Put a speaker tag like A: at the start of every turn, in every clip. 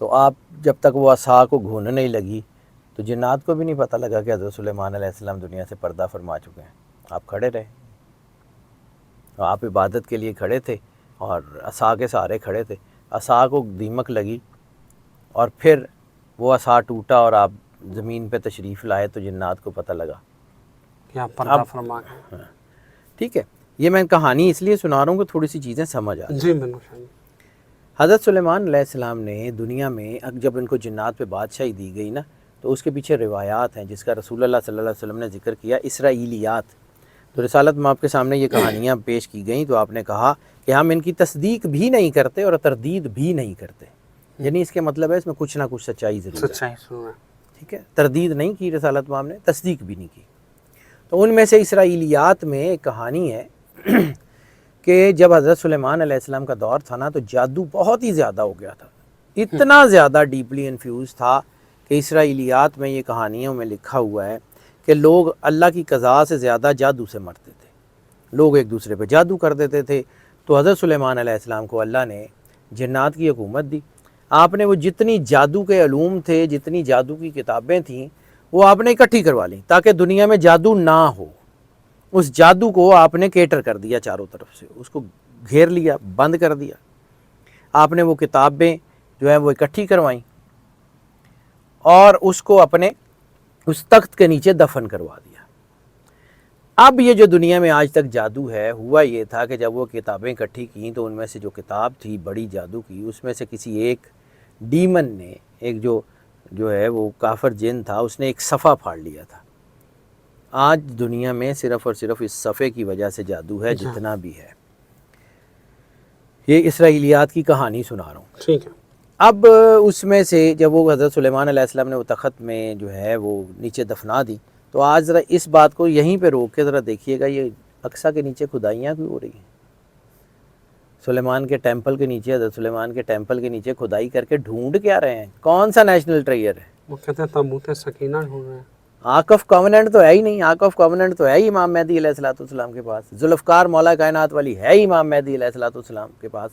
A: تو آپ جب تک وہ عصا کو گھوننے نہیں لگی تو جنات کو بھی نہیں پتہ لگا کہ حضرت سلیمان علیہ السلام دنیا سے پردہ فرما چکے ہیں. آپ کھڑے رہے, آپ عبادت کے لیے کھڑے تھے اور عصا کے سہارے کھڑے تھے. عصا کو دیمک لگی اور پھر وہ عصا ٹوٹا اور آپ زمین پہ تشریف لائے تو جنات کو پتہ لگا.
B: کیا پردہ فرما گئے.
A: ٹھیک ہے, یہ میں کہانی اس لیے سنا رہا ہوں کہ تھوڑی سی چیزیں سمجھ آ جائیں.
B: جی بالکل.
A: حضرت سلیمان علیہ السلام نے دنیا میں جب ان کو جنات پہ بادشاہی دی گئی نا تو اس کے پیچھے روایات ہیں جس کا رسول اللہ صلی اللہ علیہ وسلم نے ذکر کیا, اسرائیلیات. تو رسالت میں آپ کے سامنے یہ کہانیاں پیش کی گئیں تو آپ نے کہا کہ ہم ان کی تصدیق بھی نہیں کرتے اور تردید بھی نہیں کرتے. یعنی اس کے مطلب ہے اس میں کچھ نہ کچھ سچائی ضرور ہے.
B: سچائی ضرور ہے.
A: ٹھیک ہے, تردید نہیں کی رسالت میں نے, تصدیق بھی نہیں کی. تو ان میں سے اسرائیلیات میں ایک کہانی ہے کہ جب حضرت سلیمان علیہ السلام کا دور تھا نا تو جادو بہت ہی زیادہ ہو گیا تھا. اتنا زیادہ ڈیپلی انفیوز تھا کہ اسرائیلیات میں یہ کہانیوں میں لکھا ہوا ہے کہ لوگ اللہ کی قضاء سے زیادہ جادو سے مرتے تھے. لوگ ایک دوسرے پہ جادو کر دیتے تھے. تو حضرت سلیمان علیہ السلام کو اللہ نے جنات کی حکومت دی. آپ نے وہ جتنی جادو کے علوم تھے, جتنی جادو کی کتابیں تھیں, وہ آپ نے اکٹھی کروا لیں تاکہ دنیا میں جادو نہ ہو. اس جادو کو آپ نے کیٹر کر دیا چاروں طرف سے, اس کو گھیر لیا, بند کر دیا. آپ نے وہ کتابیں جو ہیں وہ اکٹھی کروائیں اور اس کو اپنے اس تخت کے نیچے دفن کروا دیا. اب یہ جو دنیا میں آج تک جادو ہے, ہوا یہ تھا کہ جب وہ کتابیں اکٹھی کیں تو ان میں سے جو کتاب تھی بڑی جادو کی, اس میں سے کسی ایک ڈیمن نے, ایک جو ہے وہ کافر جن تھا, اس نے ایک صفحہ پھاڑ لیا تھا. آج دنیا میں صرف اور صرف اس صفحے کی وجہ سے جادو ہے جتنا بھی ہے. یہ اسرائیلیات کی کہانی سنا رہا ہوں.
B: ٹھیک ہے.
A: اب اس میں سے جب وہ حضرت سلیمان علیہ السلام نے وہ تخت میں جو ہے وہ نیچے دفنا دی تو آج ذرا اس بات کو یہیں پہ روک کے ذرا دیکھیے گا, یہ اقصیٰ کے نیچے کھدائیاں کیوں ہو رہی ہیں؟ سلیمان کے ٹیمپل کے نیچے, حضرت سلیمان کے ٹیمپل کے نیچے کھدائی کر کے ڈھونڈ کیا رہے ہیں؟ کون سا نیشنل ٹریئر ہے؟
B: وہ کہتے ہیں تابوت سکینہ ڈھونڈ رہے ہیں.
A: آرک آف کاوننٹ تو ہے ہی نہیں. آرک آف کاوننٹ تو ہے ہی امام مہدی علیہ السلام کے پاس. ذوالفقار مولا کائنات والی ہے ہی امام مہدی علیہ السلام کے پاس.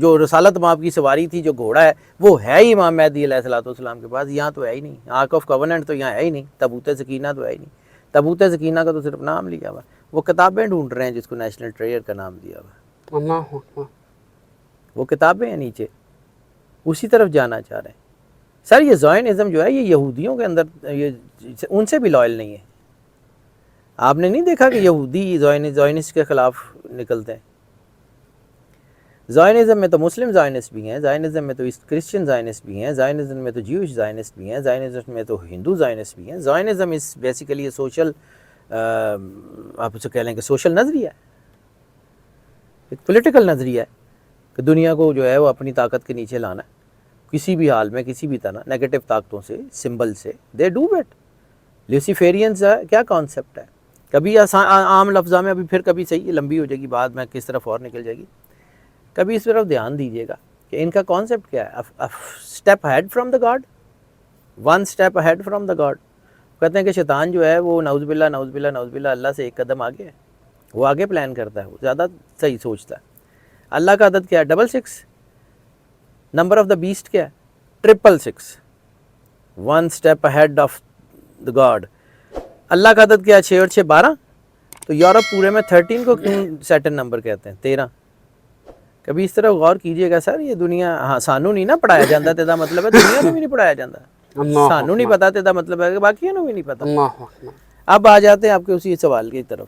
A: جو رسالت مآب کی سواری تھی, جو گھوڑا ہے, وہ ہے ہی امام مہدی علیہ السلام کے پاس. یہاں تو ہے ہی نہیں. آرک آف کاوننٹ تو یہاں ہے ہی نہیں. تابوت سکینہ تو ہے ہی نہیں. تابوت سکینہ کا تو صرف نام لیا ہوا. وہ کتابیں ڈھونڈ رہے ہیں جس کو نیشنل ٹریئر کا نام دیا ہوا.
B: اللہ اکبر.
A: وہ کتابیں ہیں نیچے, اسی طرف جانا چاہ رہے ہیں. سر یہ زائنزم جو ہے یہ یہودیوں کے اندر, یہ ان سے بھی لائل نہیں ہے. آپ نے نہیں دیکھا کہ یہودی زائنسٹ کے خلاف نکلتے ہیں؟ زائنزم میں تو مسلم زائنسٹ بھی ہیں, زائنزم میں تو کرسچن زائنسٹ بھی ہیں, زائنزم میں تو جیوش زائنسٹ بھی ہیں, زائنزم میں تو ہندو زائنسٹ بھی ہیں. زائنزم از بیسیکلی یہ سوشل, آپ اسے کہہ لیں کہ سوشل نظریہ ہے, ایک پولیٹیکل نظریہ ہے کہ دنیا کو جو ہے وہ اپنی طاقت کے نیچے لانا ہے کسی بھی حال میں, کسی بھی طرح نیگیٹو طاقتوں سے, سمبل سے. They do it. لیوسیفیرینز کیا کانسیپٹ ہے؟ کبھی عام لفظہ میں, ابھی پھر کبھی صحیح لمبی ہو جائے گی بات, میں کس طرف اور نکل جائے گی. کبھی اس طرف دھیان دیجیے گا کہ ان کا کانسیپٹ کیا ہے. Step ahead from the God, one step ahead from the God. کہتے ہیں کہ شیطان جو ہے وہ نعوذ باللہ اللہ سے ایک قدم آگے ہے. وہ آگے پلان کرتا ہے, وہ زیادہ صحیح سوچتا ہے. اللہ کا عدد کیا ہے؟ 66. نمبر آف دا بیسٹ کیا ہے؟ 666. One step ahead of the god. اللہ کا عدد کیا ہے؟ 6 اور 6 12. تو یورپ پورے میں 13 کو کیوں سیٹن نمبر کہتے ہیں؟ 13. کبھی اس طرح غور کیجئے گا سر. یہ دنیا, ہاں سانو نہیں نا پڑھایا جاتا, تیدا مطلب ہے دنیا کو بھی نہیں پڑھایا جاتا. سانو نہیں پتا, تیدا مطلب ہے کہ باقیوں کو بھی نہیں پتا.
B: اللہ اکبر.
A: اب آ جاتے ہیں آپ کے اسی سوال کی طرف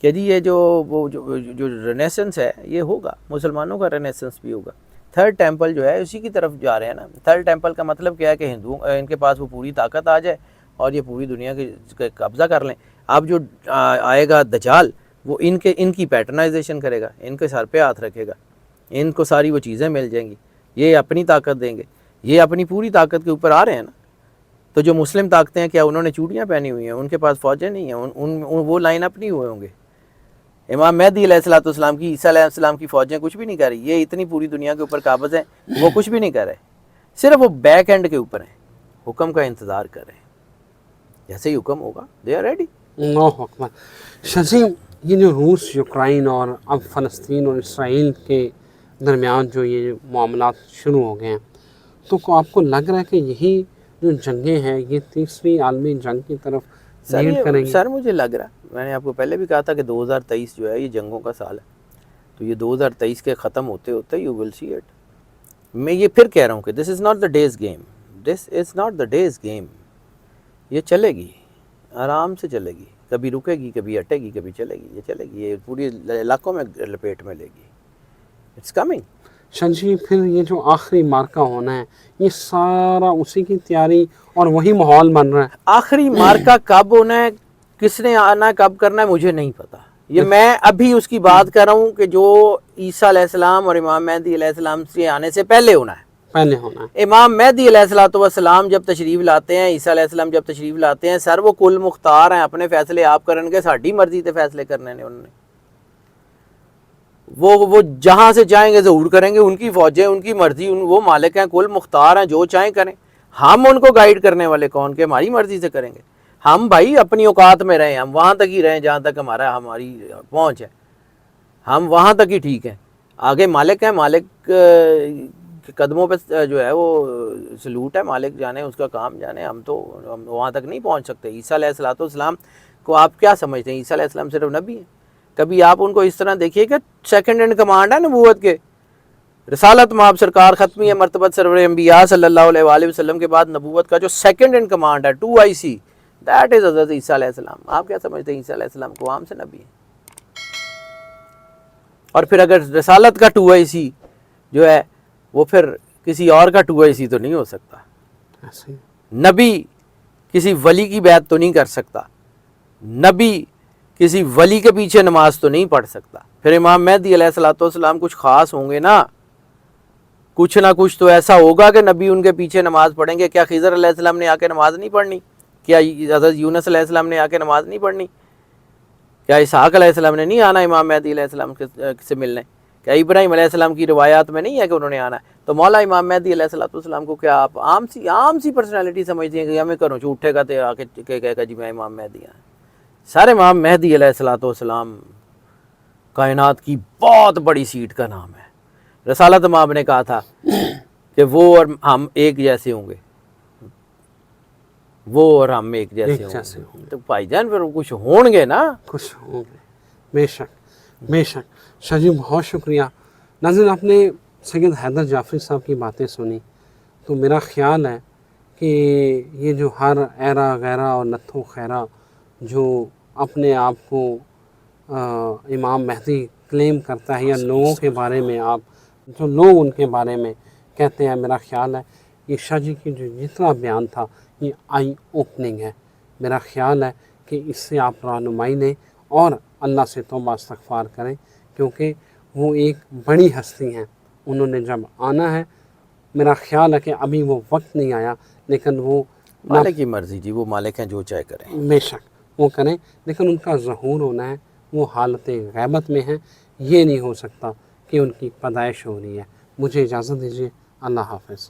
A: کہ جی یہ جو رینیسنس ہے یہ ہوگا, مسلمانوں کا رینیسنس بھی ہوگا. تھرڈ ٹیمپل جو ہے اسی کی طرف جا رہے ہیں نا. تھرڈ ٹیمپل کا مطلب کیا ہے کہ ہندو ان کے پاس وہ پوری طاقت آ جائے اور یہ پوری دنیا کے قبضہ کر لیں. اب جو آئے گا دجال, وہ ان کی پیٹرنائزیشن کرے گا, ان کے سر پہ ہاتھ رکھے گا, ان کو ساری وہ چیزیں مل جائیں گی, یہ اپنی طاقت دیں گے. یہ اپنی پوری طاقت کے اوپر آ رہے ہیں نا. تو جو مسلم طاقتیں ہیں, کیا انہوں نے چوڑیاں پہنی ہوئی ہیں؟ ان کے پاس فوجیں نہیں ہیں, وہ لائن اپ نہیں ہوئے ہوں گے. امام مہدی علیہ السلام کی, عیسیٰ علیہ السلام کی فوجیں کچھ بھی نہیں کر رہی. یہ اتنی پوری دنیا کے اوپر قابض ہیں, وہ کچھ بھی نہیں کر رہے. صرف وہ بیک اینڈ کے اوپر ہیں, حکم کا انتظار کر رہے ہیں. جیسے ہی حکم ہوگا دے آر ریڈی.
B: اللہ اکبر. شزیم, یہ جو روس, یوکرائن اور اب فلسطین اور اسرائیل کے درمیان جو یہ معاملات شروع ہو گئے ہیں, تو آپ کو لگ رہا ہے کہ یہی جو جنگیں ہیں یہ تیسری عالمی جنگ کی طرف لیڈ کریں گی؟
A: سر مجھے لگ رہا ہے، میں نے آپ کو پہلے بھی کہا تھا کہ 2023 جو ہے یہ جنگوں کا سال ہے، تو یہ 2023 کے ختم ہوتے ہوتے یو ول سی اٹ. میں یہ پھر کہہ رہا ہوں کہ this is not the days game, this is not the days game. یہ چلے گی، آرام سے چلے گی، کبھی رکے گی، کبھی ہٹے گی، کبھی چلے گی، یہ چلے گی، یہ پوری علاقوں میں لپیٹ میں لے گی. It's coming.
B: شاہ جی پھر یہ جو آخری مارکہ ہونا ہے یہ سارا اسی کی تیاری اور وہی ماحول بن رہا ہے؟
A: آخری مارکہ کب ہونا ہے، کس نے آنا ہے، کب کرنا ہے، مجھے نہیں پتا. یہ میں ابھی اس کی بات کر رہا ہوں کہ جو عیسیٰ علیہ السلام اور امام مہدی علیہ السلام سے آنے سے پہلے ہونا ہے.
B: پہلے ہونا ہے.
A: امام مہدی علیہ السلام جب تشریف لاتے ہیں، عیسیٰ علیہ السلام جب تشریف لاتے ہیں، سر وہ کل مختار ہیں، اپنے فیصلے آپ کرن گے، ساڈی مرضی تے فیصلے کرنے نے انہوں نے. وہ جہاں سے چاہیں گے ظہور کریں گے، ان کی فوجیں، ان کی مرضی، وہ مالک ہیں، کل مختار ہیں، جو چاہیں کریں. ہم ان کو گائیڈ کرنے والے کون کے؟ ہماری مرضی سے کریں گے. ہم بھائی اپنی اوقات میں رہیں، ہم وہاں تک ہی رہیں جہاں تک ہماری پہنچ ہے، ہم وہاں تک ہی ٹھیک ہیں. آگے مالک ہیں، مالک کے قدموں پہ جو ہے وہ سلوٹ ہے، مالک جانے اس کا کام جانے. ہم وہاں تک نہیں پہنچ سکتے. عیسیٰ علیہ السلام کو آپ کیا سمجھتے ہیں؟ عیسیٰ علیہ السلام صرف نبی ہیں. کبھی آپ ان کو اس طرح دیکھیے کہ سیکنڈ ان کمانڈ ہے نبوت کے. رسالت مآب سرکار ختمی ہے مرتبت سرور انبیاء صلی اللہ علیہ وآلہ وسلم کے بعد نبوت کا جو سیکنڈ ان کمانڈ ہے 2IC، دیٹ از حضرت عیسیٰ علیہ السلام. آپ کیا سمجھتے ہیں عیسیٰ علیہ السلام کو عام سے نبی ہیں؟ اور پھر اگر رسالت کا 2IC جو ہے وہ پھر کسی اور کا 2IC تو نہیں ہو سکتا. نبی کسی ولی کی بیعت تو نہیں کر سکتا، نبی کسی ولی کے پیچھے نماز تو نہیں پڑھ سکتا. پھر امام مہدی علیہ السلام کچھ خاص ہوں گے نا، کچھ نہ کچھ تو ایسا ہوگا کہ نبی ان کے پیچھے نماز پڑھیں گے. کیا خضر علیہ السلام نے آ کے نماز نہیں پڑھنی؟ کیا حضرت یونس علیہ السلام نے آ کے نماز نہیں پڑھنی؟ کیا اسحاق علیہ السلام نے نہیں آنا امام مہدی علیہ السلام سے ملنے؟ کیا ابراہیم علیہ السلام کی روایات میں نہیں ہے کہ انہوں نے آنا ہے؟ تو مولا امام مہدی علیہ السلام کو کیا آپ عام سی پرسنالٹی سمجھتے ہیں کہ ہمیں کرو جو اٹھے گا تو آ کے کہے گا جی میں امام مہدی ہوں؟ سارے امام مہدی علیہ السلام کائنات کی بہت بڑی سیٹ کا نام ہے. رسالت مآب نے کہا تھا کہ وہ اور ہم ایک جیسے ہوں گے، وہ اور ہم ایک جیسے ہوں گے. تو بھائی جان پھر کچھ ہوں گے نا،
B: کچھ ہوں گے. بے شک بے شک. شاہ جی بہت شکریہ. ناظرین آپ نے سید حیدر جعفری صاحب کی باتیں سنی تو میرا خیال ہے کہ یہ جو ہر ایرا غیرہ اور نتھو خیرہ جو اپنے آپ کو امام مہدی کلیم کرتا ہے یا لوگوں کے بارے میں آپ جو لوگ ان کے بارے میں کہتے ہیں، میرا خیال ہے یہ شاہ جی کی جو جتنا بیان تھا یہ آئی اوپننگ ہے. میرا خیال ہے کہ اس سے آپ رہنمائی لیں اور اللہ سے توبہ استغفار کریں، کیونکہ وہ ایک بڑی ہستی ہیں. انہوں نے جب آنا ہے، میرا خیال ہے کہ ابھی وہ وقت نہیں آیا، لیکن وہ
A: مالک کی مرضی جی، وہ مالک ہیں، جو چاہے کریں.
B: بے شک وہ کریں، لیکن ان کا ظہور ہونا ہے. وہ حالت غیبت میں ہیں، یہ نہیں ہو سکتا کہ ان کی پیدائش ہو رہی ہے. مجھے اجازت دیجیے. اللہ حافظ.